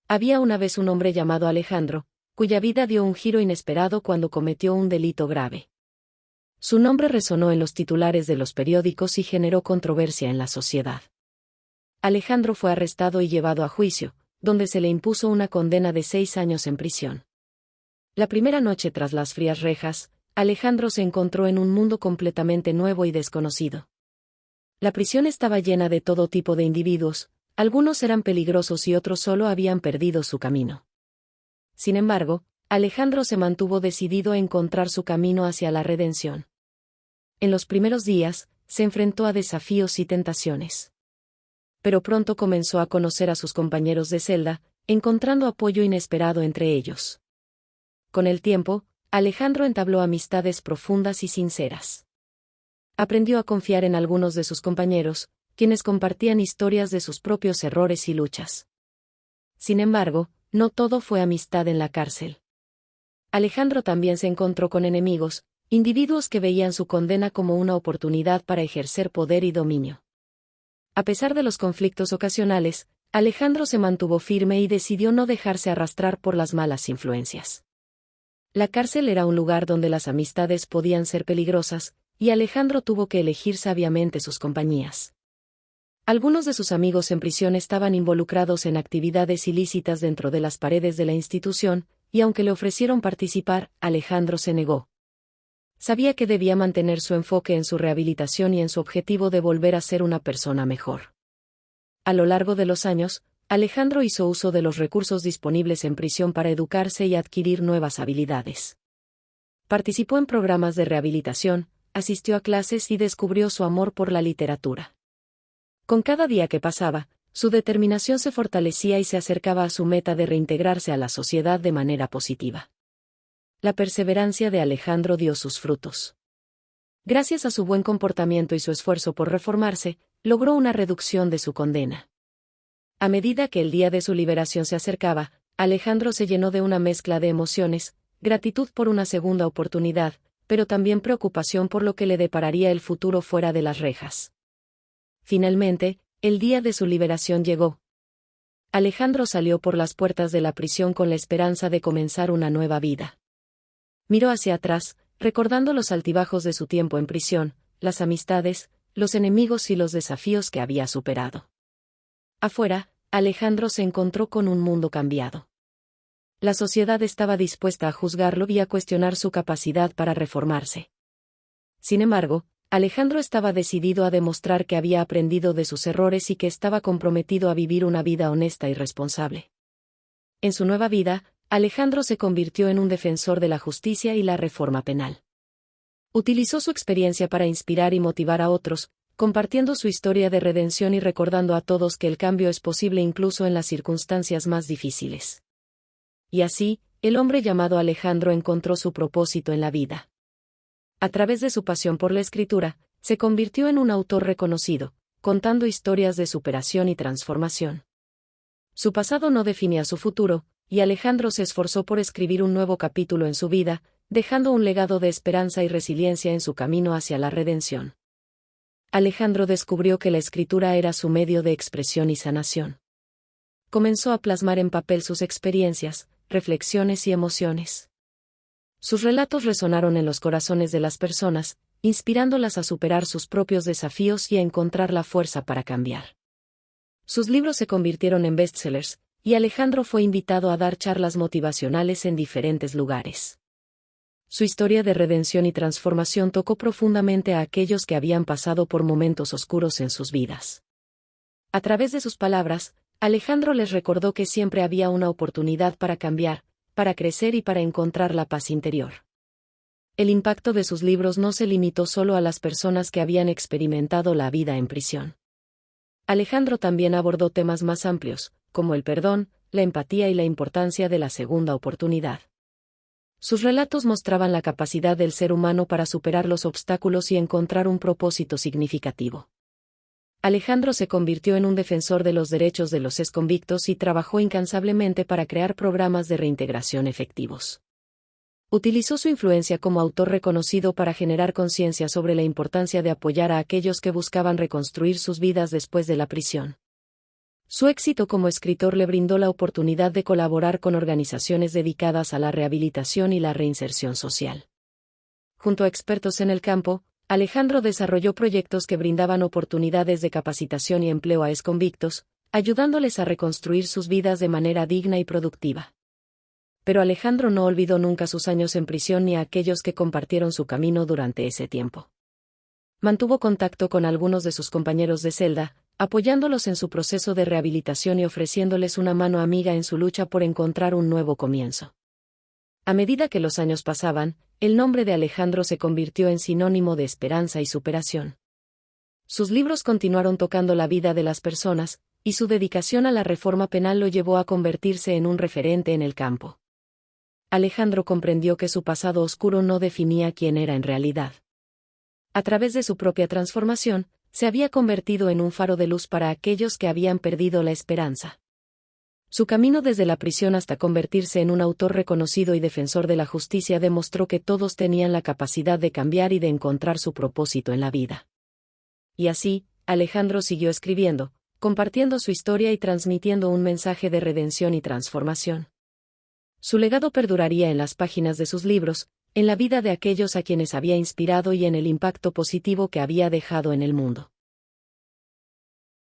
Había una vez un hombre llamado Alejandro, cuya vida dio un giro inesperado cuando cometió un delito grave. Su nombre resonó en los titulares de los periódicos y generó controversia en la sociedad. Alejandro fue arrestado y llevado a juicio, donde se le impuso una condena de 6 años en prisión. La primera noche tras las frías rejas, Alejandro se encontró en un mundo completamente nuevo y desconocido. La prisión estaba llena de todo tipo de individuos, algunos eran peligrosos y otros solo habían perdido su camino. Sin embargo, Alejandro se mantuvo decidido a encontrar su camino hacia la redención. En los primeros días, se enfrentó a desafíos y tentaciones. Pero pronto comenzó a conocer a sus compañeros de celda, encontrando apoyo inesperado entre ellos. Con el tiempo, Alejandro entabló amistades profundas y sinceras. Aprendió a confiar en algunos de sus compañeros, quienes compartían historias de sus propios errores y luchas. Sin embargo, no todo fue amistad en la cárcel. Alejandro también se encontró con enemigos, individuos que veían su condena como una oportunidad para ejercer poder y dominio. A pesar de los conflictos ocasionales, Alejandro se mantuvo firme y decidió no dejarse arrastrar por las malas influencias. La cárcel era un lugar donde las amistades podían ser peligrosas, y Alejandro tuvo que elegir sabiamente sus compañías. Algunos de sus amigos en prisión estaban involucrados en actividades ilícitas dentro de las paredes de la institución, y aunque le ofrecieron participar, Alejandro se negó. Sabía que debía mantener su enfoque en su rehabilitación y en su objetivo de volver a ser una persona mejor. A lo largo de los años, Alejandro hizo uso de los recursos disponibles en prisión para educarse y adquirir nuevas habilidades. Participó en programas de rehabilitación, asistió a clases y descubrió su amor por la literatura. Con cada día que pasaba, su determinación se fortalecía y se acercaba a su meta de reintegrarse a la sociedad de manera positiva. La perseverancia de Alejandro dio sus frutos. Gracias a su buen comportamiento y su esfuerzo por reformarse, logró una reducción de su condena. A medida que el día de su liberación se acercaba, Alejandro se llenó de una mezcla de emociones, gratitud por una segunda oportunidad, pero también preocupación por lo que le depararía el futuro fuera de las rejas. Finalmente, el día de su liberación llegó. Alejandro salió por las puertas de la prisión con la esperanza de comenzar una nueva vida. Miró hacia atrás, recordando los altibajos de su tiempo en prisión, las amistades, los enemigos y los desafíos que había superado. Afuera, Alejandro se encontró con un mundo cambiado. La sociedad estaba dispuesta a juzgarlo y a cuestionar su capacidad para reformarse. Sin embargo, Alejandro estaba decidido a demostrar que había aprendido de sus errores y que estaba comprometido a vivir una vida honesta y responsable. En su nueva vida, Alejandro se convirtió en un defensor de la justicia y la reforma penal. Utilizó su experiencia para inspirar y motivar a otros, compartiendo su historia de redención y recordando a todos que el cambio es posible incluso en las circunstancias más difíciles. Y así, el hombre llamado Alejandro encontró su propósito en la vida. A través de su pasión por la escritura, se convirtió en un autor reconocido, contando historias de superación y transformación. Su pasado no definía su futuro, y Alejandro se esforzó por escribir un nuevo capítulo en su vida, dejando un legado de esperanza y resiliencia en su camino hacia la redención. Alejandro descubrió que la escritura era su medio de expresión y sanación. Comenzó a plasmar en papel sus experiencias, reflexiones y emociones. Sus relatos resonaron en los corazones de las personas, inspirándolas a superar sus propios desafíos y a encontrar la fuerza para cambiar. Sus libros se convirtieron en bestsellers, y Alejandro fue invitado a dar charlas motivacionales en diferentes lugares. Su historia de redención y transformación tocó profundamente a aquellos que habían pasado por momentos oscuros en sus vidas. A través de sus palabras, Alejandro les recordó que siempre había una oportunidad para cambiar, para crecer y para encontrar la paz interior. El impacto de sus libros no se limitó solo a las personas que habían experimentado la vida en prisión. Alejandro también abordó temas más amplios, como el perdón, la empatía y la importancia de la segunda oportunidad. Sus relatos mostraban la capacidad del ser humano para superar los obstáculos y encontrar un propósito significativo. Alejandro se convirtió en un defensor de los derechos de los exconvictos y trabajó incansablemente para crear programas de reintegración efectivos. Utilizó su influencia como autor reconocido para generar conciencia sobre la importancia de apoyar a aquellos que buscaban reconstruir sus vidas después de la prisión. Su éxito como escritor le brindó la oportunidad de colaborar con organizaciones dedicadas a la rehabilitación y la reinserción social. Junto a expertos en el campo, Alejandro desarrolló proyectos que brindaban oportunidades de capacitación y empleo a exconvictos, ayudándoles a reconstruir sus vidas de manera digna y productiva. Pero Alejandro no olvidó nunca sus años en prisión ni a aquellos que compartieron su camino durante ese tiempo. Mantuvo contacto con algunos de sus compañeros de celda, apoyándolos en su proceso de rehabilitación y ofreciéndoles una mano amiga en su lucha por encontrar un nuevo comienzo. A medida que los años pasaban, el nombre de Alejandro se convirtió en sinónimo de esperanza y superación. Sus libros continuaron tocando la vida de las personas, y su dedicación a la reforma penal lo llevó a convertirse en un referente en el campo. Alejandro comprendió que su pasado oscuro no definía quién era en realidad. A través de su propia transformación, se había convertido en un faro de luz para aquellos que habían perdido la esperanza. Su camino desde la prisión hasta convertirse en un autor reconocido y defensor de la justicia demostró que todos tenían la capacidad de cambiar y de encontrar su propósito en la vida. Y así, Alejandro siguió escribiendo, compartiendo su historia y transmitiendo un mensaje de redención y transformación. Su legado perduraría en las páginas de sus libros, en la vida de aquellos a quienes había inspirado y en el impacto positivo que había dejado en el mundo.